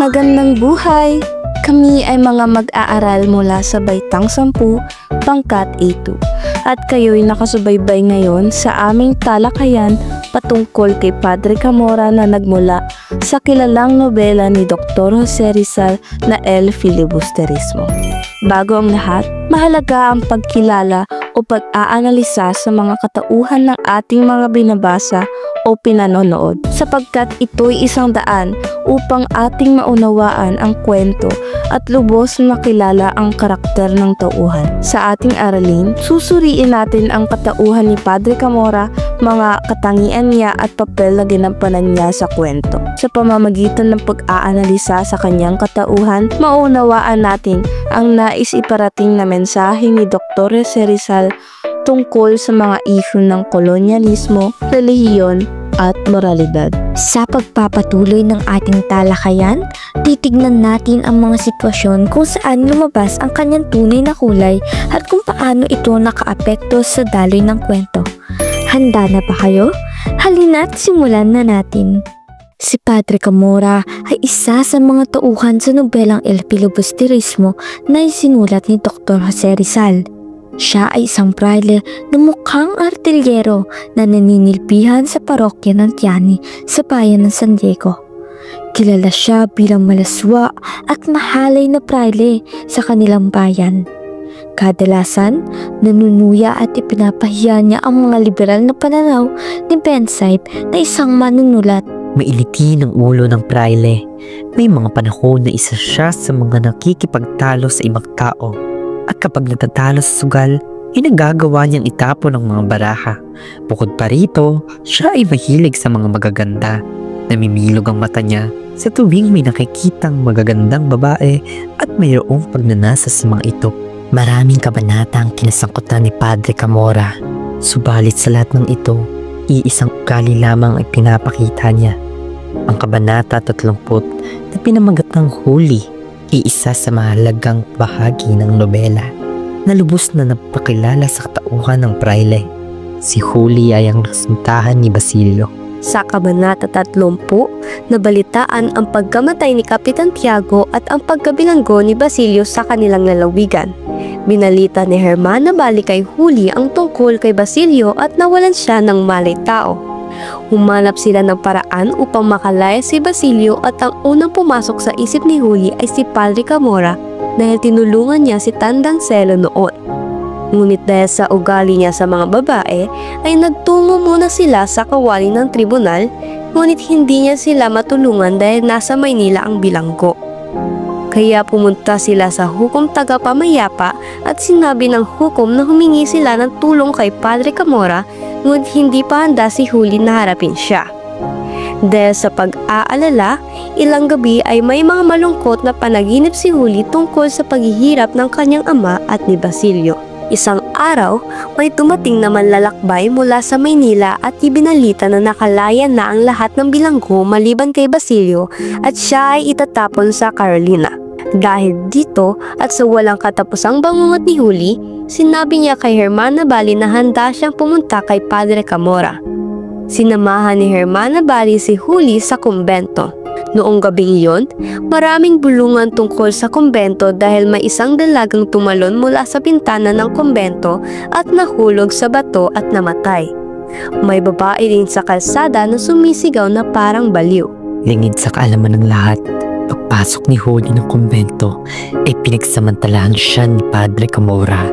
Magandang buhay! Kami ay mga mag-aaral mula sa Baitang 10, Pangkat A2. At kayo'y nakasubaybay ngayon sa aming talakayan patungkol kay Padre Camora na nagmula sa kilalang nobela ni Dr. Jose Rizal na El Filibusterismo. Bago ang lahat, mahalaga ang pagkilala o pag-aanalisa sa mga katauhan ng ating mga binabasa o pinanonood sapagkat ito'y isang daan upang ating maunawaan ang kwento at lubos na makilala ang karakter ng tauhan. Sa ating aralin, susuriin natin ang katauhan ni Padre Camora, mga katangian niya at papel na ginampanan niya sa kwento. Sa pamamagitan ng pag-aanalisa sa kanyang katauhan, maunawaan natin ang nais iparating na mensahe ni Dr. Jose Rizal tungkol sa mga isyu ng kolonyalismo, relihiyon, at moralidad. Sa pagpapatuloy ng ating talakayan, titignan natin ang mga sitwasyon kung saan lumabas ang kanyang tunay na kulay at kung paano ito nakaapekto sa daloy ng kwento. Handa na ba kayo? Halina't simulan na natin. Si Padre Camora ay isa sa mga tauhan sa nobelang El Filibusterismo na isinulat ni Dr. Jose Rizal. Siya ay isang praile na mukhang artilyero na naninilbihan sa parokya ng Tiani sa bayan ng San Diego. Kilala siya bilang malaswa at mahalay na praile sa kanilang bayan. Kadalasan, nanunuya at ipinapahiya niya ang mga liberal na pananaw ni Bensaib na isang manunulat. Mailiti ng ulo ng praile. May mga panahon na isa siya sa mga nakikipagtalo sa ibang tao. At kapag natatalo sa sugal, ay nagagawa niyang itapon ng mga baraha. Bukod pa rito, siya ay mahilig sa mga magaganda. Namimilog ang mata niya sa tuwing may nakikitang magagandang babae at mayroong pagnanasa sa mga ito. Maraming kabanata ang kinasangkutan ni Padre Camora. Subalit sa lahat ng ito, iisang ugali lamang ay pinapakita niya. Ang kabanata 30 na pinamagat ng huli, iisa sa mahalagang bahagi ng nobela na lubos na napakilala sa katauhan ng praile. Si Huli ay ang kasintahan ni Basilio. Sa kabanata 30, nabalitaan ang pagkamatay ni Kapitan Tiago at ang pagkabilanggo ni Basilio sa kanilang lalawigan. Binalita ni Herman na bali kay Huli ang tungkol kay Basilio at nawalan siya ng malay tao. Humanap sila ng paraan upang makalaya si Basilio at ang unang pumasok sa isip ni Huli ay si Padre Camora dahil tinulungan niya si Tandang Celo noon. Ngunit dahil sa ugali niya sa mga babae ay nagtungo muna sila sa kawali ng tribunal, ngunit hindi niya sila matulungan dahil nasa Maynila ang bilanggo. Kaya pumunta sila sa hukom tagapamayapa at sinabi ng hukom na humingi sila ng tulong kay Padre Camora, ngunit hindi pa handa si Huli na harapin siya. Dahil sa pag-aalala, ilang gabi ay may mga malungkot na panaginip si Huli tungkol sa paghihirap ng kanyang ama at ni Basilio. Isang araw, may dumating na manlalakbay mula sa Maynila at ibinalita na nakalaya na ang lahat ng bilanggo maliban kay Basilio at siya ay itatapon sa Carolina. Dahil dito at sa walang katapusang bangungot ni Huli, sinabi niya kay Herman Nabali na handa siyang pumunta kay Padre Camora. Sinamahan ni Herman Nabali si Huli sa kumbento. Noong gabing iyon, maraming bulungan tungkol sa kumbento dahil may isang dalagang tumalon mula sa bintana ng kumbento at nahulog sa bato at namatay. May babae din sa kalsada na sumisigaw na parang baliw. Lingid sa kaalaman ng lahat, pagpasok ni Huli ng kumbento ay pinagsamantalahan siya ni Padre Camora.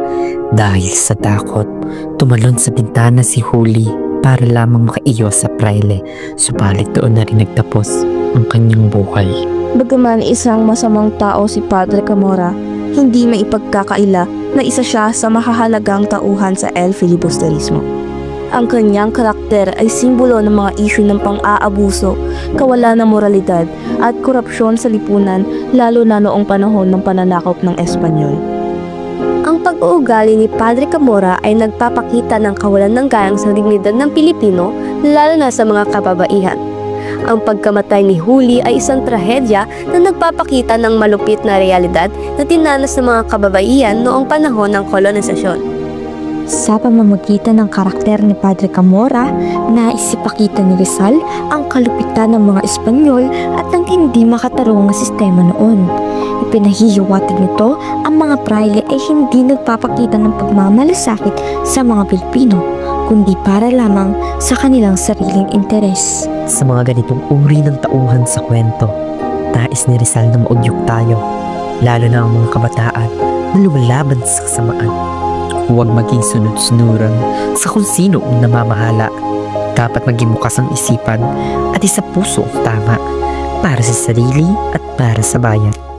Dahil sa takot, tumalon sa bintana si Huli para lamang makaiyo sa praile, subalit doon na rin nagtapos ang kanyang buhay. Bagaman isang masamang tao si Padre Camora, hindi may ipagkakaila na isa siya sa mahahalagang tauhan sa El Filibusterismo. Ang kanyang karakter ay simbolo ng mga isyu ng pang-aabuso, kawalan ng moralidad at korupsyon sa lipunan, lalo na noong panahon ng pananakop ng Espanyol. Ang pag-uugali ni Padre Camora ay nagpapakita ng kawalan ng gayang sa dignidad ng Pilipino, lalo na sa mga kababaihan. Ang pagkamatay ni Huli ay isang trahedya na nagpapakita ng malupit na realidad na dinanas ng mga kababaihan noong panahon ng kolonisasyon. Sa pamamagitan ng karakter ni Padre Camorra, nais ipakita ni Rizal ang kalupitan ng mga Espanyol at ang hindi makatarungang sistema noon. Ipinahihiwatig nito ang mga praile ay hindi nagpapakita ng pagmamalasakit sa mga Pilipino, kundi para lamang sa kanilang sariling interes. Sa mga ganitong uri ng tauhan sa kwento, nais ni Rizal na maudyok tayo, lalo na ang mga kabataan na lumalaban sa kasamaan. Huwag maging sunod-sunuran sa kung sino ang namamahala. Dapat maging bukas ang isipan at isa puso ang tama para sa sarili at para sa bayan.